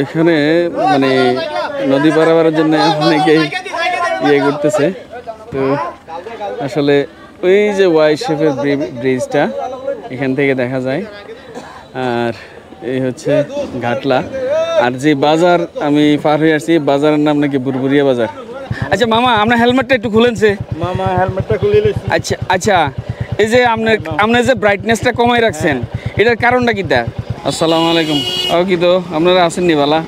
এখানে মানে নদী পারাবারের জন্য অনেকেই ইয়ে করতেছে। তো আসলে ওই যে ওয়াই শেপের ব্রিজটা এখান থেকে দেখা যায়। আর এই হচ্ছে ঘাটলা। আর যে বাজার আমি পার হয়ে আসছি, বাজারের নাম নাকি বুরবুরিয়া বাজার। আচ্ছা মামা, আপনার হেলমেটটা একটু খুলেনছে। মামা হেলমেটটা খুলে লইছি। আচ্ছা আচ্ছা, এই যে আপনার যে ব্রাইটনেসটা কমাই রাখছেন, এটার কারণটা কি? তা আসসালামু আলাইকুম। কি তো আপনারা আসেননি বালা?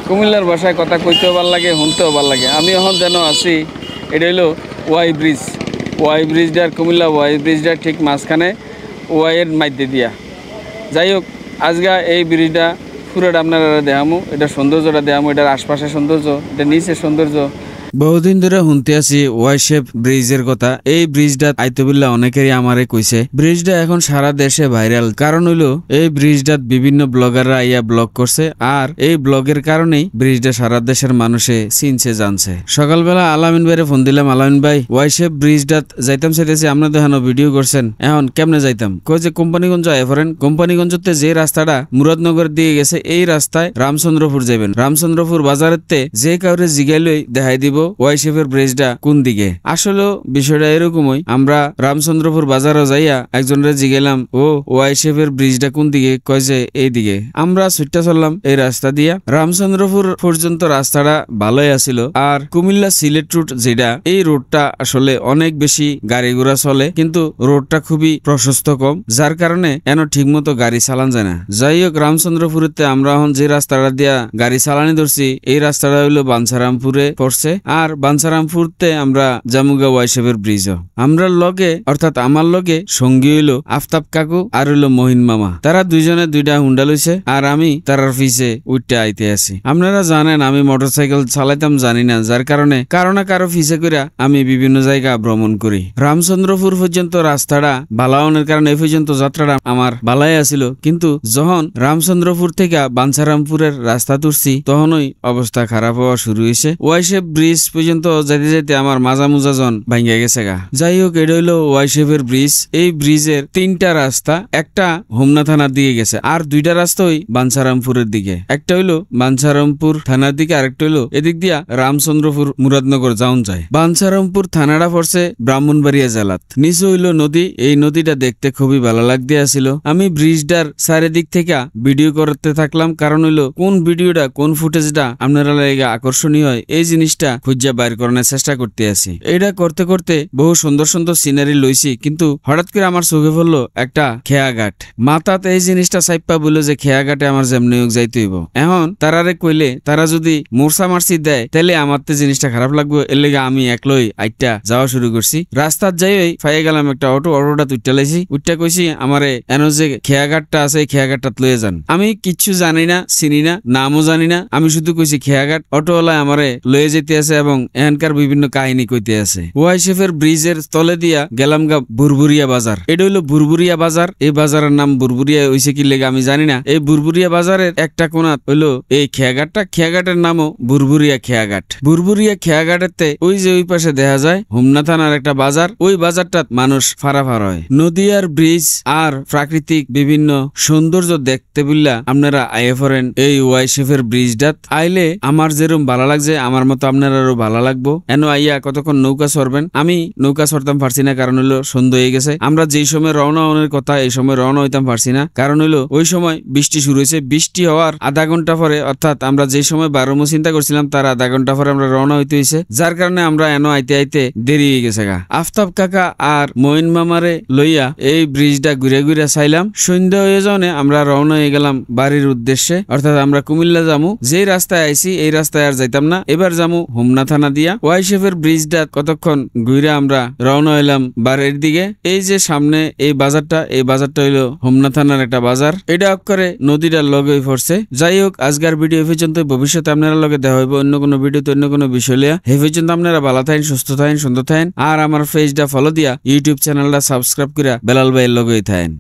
কুমিল্লার ভাষায় কথা কইতেও ভাল লাগে, শুনতেও ভাল লাগে। আমি এখন যেন আছি, এটা হলো ওয়াই ব্রিজ। ওয়াই ব্রিজটার কুমিল্লা ওয়াই ব্রিজটার ঠিক মাঝখানে ওয়াইয়ের মাধ্যে দিয়া। যাই হোক, আজকে এই ব্রিজটা পুরোটা আপনারা দেখামো, এটার সৌন্দর্যটা দেখামো, এটার আশপাশের সৌন্দর্য, এটা নিচের সৌন্দর্য। বহুদিন ধরে শুনতে আছি ওয়াই শেপ ব্রিজের কথা। এই ব্রিজটা আইতবিল্লা অনেকেরই আমারে কইছে। ব্রিজটা এখন সারা দেশে ভাইরাল। কারণ হইলো এই ব্রিজটা বিভিন্ন ব্লগাররা ইয়া ব্লগ করছে, আর এই ব্লগের কারণেই ব্রিজটা সারা দেশের মানুষে চিনছে জানছে। সকালবেলা আলামিন ভাইরে ফোন দিলাম, আলামিন ভাই ওয়াই শেপ ব্রিজটা যাইতাম চাইতেছি, আপনার দেখানো ভিডিও করছেন, এখন কেমনে যাইতাম? কই যে কোম্পানিগঞ্জ আয় ফরেন। কোম্পানিগঞ্জতে যে রাস্তাটা মুরাদনগর দিয়ে গেছে, এই রাস্তায় রামচন্দ্রপুর যাবেন। রামচন্দ্রপুর বাজারেতে যে কাউরে জিগাইলই দেখাই দিব ওয়াই শেপের ব্রিজটা কোন দিকে। আসলে বিষয়টা এরকমই। আমরা রামচন্দ্রপুর বাজারও যাইয়া একজনের জিগেলাম, ও ওয়াই শেপের ব্রিজটা কোন দিকে? কয় যে এই দিকে। আমরা ছুট্টা চললাম এই রাস্তা দিয়া। রামচন্দ্রপুর পর্যন্ত রাস্তাটা ভালোই আছিল। আর কুমিল্লা সিলেট রুট যেটা, এই রোডটা আসলে অনেক বেশি গাড়ি ঘোড়া চলে, কিন্তু রোডটা খুবই প্রশস্ত কম, যার কারণে এন ঠিক মতো গাড়ি চালান যায় না। যাই হোক, রামচন্দ্রপুরেতে আমরা এখন যে রাস্তাটা দিয়া গাড়ি চালানি ধরছি, এই রাস্তাটা হইলো বাঞ্ছারামপুরে পড়ছে। আর বাঞ্ছারামপুরতে আমরা জামুগা ওয়াই শেপের ব্রিজও। আমরা লগে অর্থাৎ আমার লগে সঙ্গী হইলো আফতাব কাকু আর হইলো মহিন মামা। তারা দুইজনে দুইটা হুন্ডা লইছে, আর আমি তারার পিছে উঠতে আইতে আছি। আপনারা জানেন আমি মোটরসাইকেল চালাইতাম জানি না, যার কারণে কারো না কারো পিছে কইরা আমি বিভিন্ন জায়গা ভ্রমণ করি। রামচন্দ্রপুর পর্যন্ত রাস্তাটা বালাওনের কারণে এই পর্যন্ত যাত্রাটা আমার বালাই আছিল, কিন্তু যখন রামচন্দ্রপুর থেকে বাঞ্ছারামপুরের রাস্তা তুলছি, তখনই অবস্থা খারাপ হওয়া শুরু হয়েছে। ওয়াই শেপ ব্রিজ পর্যন্ত যাইতে যাইতে আমার মাজা মুজাজন ভাঙ্গা গেছে গা। যাই হোক, এটা হইলো ওয়াই শেপের ব্রিজ। এই ব্রিজের তিনটা রাস্তা, একটা হোমনা থানার দিকে গেছে, আর দুইটা রাস্তা ওই বাঞ্ছারামপুরের দিকে। একটা হইলো বাঞ্ছারামপুর থানার দিকে, আরেকটা হইলো এদিক দিয়া রামচন্দ্রপুর মুরাদনগর যাওন যায়। বাঞ্ছারামপুর থানাটা পড়ছে ব্রাহ্মণবাড়িয়া জেলাত। নিচে হইলো নদী। এই নদীটা দেখতে খুবই ভালো লাগতে আসিল। আমি ব্রিজটার চারিদিক থেকে ভিডিও করতে থাকলাম, কারণ হইলো কোন ভিডিওটা কোন ফুটেজটা আপনারা লাগে আকর্ষণীয় হয়, এই জিনিসটা খুঁজা বাইর করানোর চেষ্টা করতে আছি। এটা করতে করতে বহু সুন্দর সুন্দর সিনারি লইছি, কিন্তু হঠাৎ করে আমার চোখে পড়লো একটা খেয়াঘাট। মাথাতে এই জিনিসটা সাইপা বললো যে খেয়াঘাটে আমার যেমনি হোক যাইতে হইব। এখন তারারে কইলে তারা যদি মোরসা মারসি দেয়, তাহলে আমার তো জিনিসটা খারাপ লাগবে। এর লেগে আমি একলই আইটা যাওয়া শুরু করছি। রাস্তার যাই পাইয়ে গেলাম একটা অটোটা তুইটা লাইছি। উইটা কইছি আমারে এন যে খেয়াঘাটটা আছে, খেয়াঘাটটা লয়ে যান। আমি কিচ্ছু জানি না, চিনি না, নামও জানি না। আমি শুধু কইছি খেয়াঘাট। অটোওয়ালা আমারে লয়ে যেতে আছে এবং এখানকার বিভিন্ন কাহিনী কইতে আছে। ওয়াই শেপের ব্রিজের তলে দিয়া গেলাম গা বুরবুরিয়া বাজার। এটা হইলো বুরবুরিয়া বাজার। এই বাজারের নাম বুরবুরিয়া হইছে কি লেগে আমি জানি না। এই বুরবুরিয়া বাজারের একটা কোণা হইলো এই খেয়াঘাটটা। খেয়াঘাটের নামও বুরবুরিয়া খেয়াঘাট। বুরবুরিয়া খেয়াঘাটেতে ওই যে ওই পাশে দেখা যায় হোমনা থানার একটা বাজার। ওই বাজারটা মানুষ ফারাফার হয়। নদী আর ব্রিজ আর প্রাকৃতিক বিভিন্ন সৌন্দর্য দেখতে বললা আপনারা আইয়ে পড়েন এই ওয়াই শেপের ব্রিজটাত। আইলে আমার যেরকম ভালো লাগছে, আমার মতো আপনারাও ভালো লাগবো। এন আইয়া কতক্ষণ নৌকা চড়বেন। আমি নৌকা চড়তাম পারছি না, কারণ হইলো সন্ধ্যা হয়ে গেছে। আমরা যেই সময় রওনা হওয়ার কথা, এই সময় রওনা হইতাম পারছি না, কারণ হইলো ওই সময় বৃষ্টি শুরু হয়েছে। বৃষ্টি হওয়ার আধা ঘন্টা পরে, অর্থাৎ আমরা যেই সময় বারোমো চিন্তা করছিলাম তার আধা ঘন্টা পরে আমরা রওনা হইতে হয়েছে, যার কারণে আমরা এনো আইতে আইতে দেরি হয়ে গেছে গা। আফতাব কাকা আর মইন মামারে লইয়া এই ব্রিজটা ঘুরে ঘুরে চাইলাম। সন্ধ্যা হয়ে যাওনে আমরা রওনা হয়ে গেলাম বাড়ির উদ্দেশ্যে, অর্থাৎ আমরা কুমিল্লা যামু। যেই রাস্তায় আইছি এই রাস্তায় আর যাইতাম না, এবার যামু হোমনা থানা দিয়া। ওয়াই শেপের ব্রিজটা কতক্ষণ ঘুরে আমরা রওনা হইলাম বাড়ির দিকে। এই যে সামনে এই বাজারটা, এই বাজারটা হইলো হোমনা থানার একটা বাজার। এটা করে নদীটার লগে পড়ছে। যাই হোক, আজকের ভিডিও পর্যন্ত। ভবিষ্যতে আপনারা লগে দেখা হইব অন্য কোনো ভিডিওতে অন্য কোনো বিষয় লিয়া। এই পর্যন্ত আপনারা ভালো থাকেন, সুস্থ থাকেন, সুন্দর থাকেন। আর আমার পেজটা ফলো দিয়া ইউটিউব চ্যানেলটা সাবস্ক্রাইব করে বেলাল ভাইয়ের লগেই থাকেন।